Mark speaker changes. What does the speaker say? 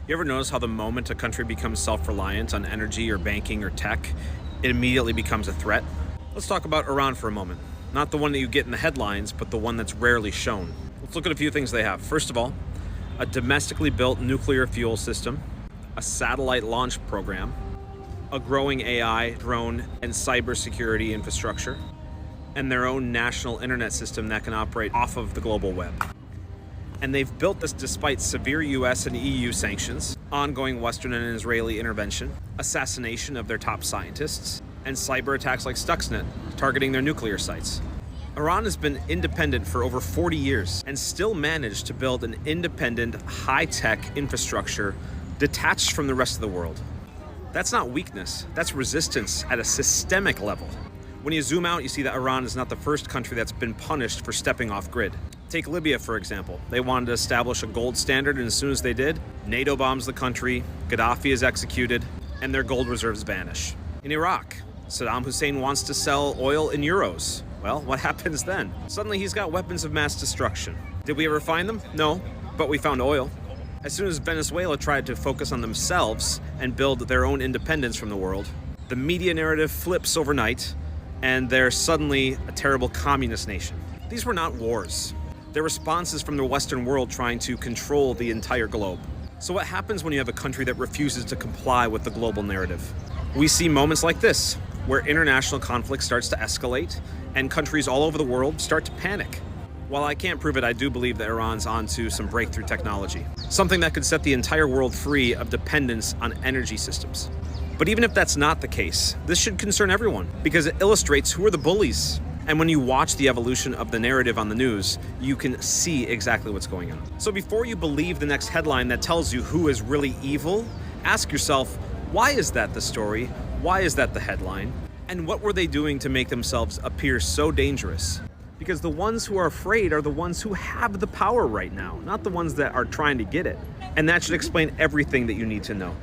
Speaker 1: You ever notice how the moment a country becomes self-reliant on energy or banking or tech, it immediately becomes a threat? Let's talk about Iran for a moment. Not the one that you get in the headlines, but the one that's rarely shown. Let's look at a few things they have. First of all, a domestically built nuclear fuel system, a satellite launch program, a growing AI, drone, and cybersecurity infrastructure, and their own national internet system that can operate off of the global web. And they've built this despite severe US and EU sanctions, ongoing Western and Israeli intervention, assassination of their top scientists, and cyber attacks like Stuxnet, targeting their nuclear sites. Iran has been independent for over 40 years and still managed to build an independent, high-tech infrastructure detached from the rest of the world. That's not weakness, that's resistance at a systemic level. When you zoom out, you see that Iran is not the first country that's been punished for stepping off grid. Take Libya, for example. They wanted to establish a gold standard, and as soon as they did, NATO bombs the country, Gaddafi is executed, and their gold reserves vanish. In Iraq, Saddam Hussein wants to sell oil in euros. Well, what happens then? Suddenly he's got weapons of mass destruction. Did we ever find them? No, but we found oil. As soon as Venezuela tried to focus on themselves and build their own independence from the world, the media narrative flips overnight, and they're suddenly a terrible communist nation. These were not wars. They're responses from the Western world trying to control the entire globe. So what happens when you have a country that refuses to comply with the global narrative? We see moments like this, where international conflict starts to escalate and countries all over the world start to panic. While I can't prove it, I do believe that Iran's onto some breakthrough technology, something that could set the entire world free of dependence on energy systems. But even if that's not the case, this should concern everyone because it illustrates who are the bullies. And when you watch the evolution of the narrative on the news, you can see exactly what's going on. So before you believe the next headline that tells you who is really evil, ask yourself, why is that the story? Why is that the headline? And what were they doing to make themselves appear so dangerous? Because the ones who are afraid are the ones who have the power right now, not the ones that are trying to get it. And that should explain everything that you need to know.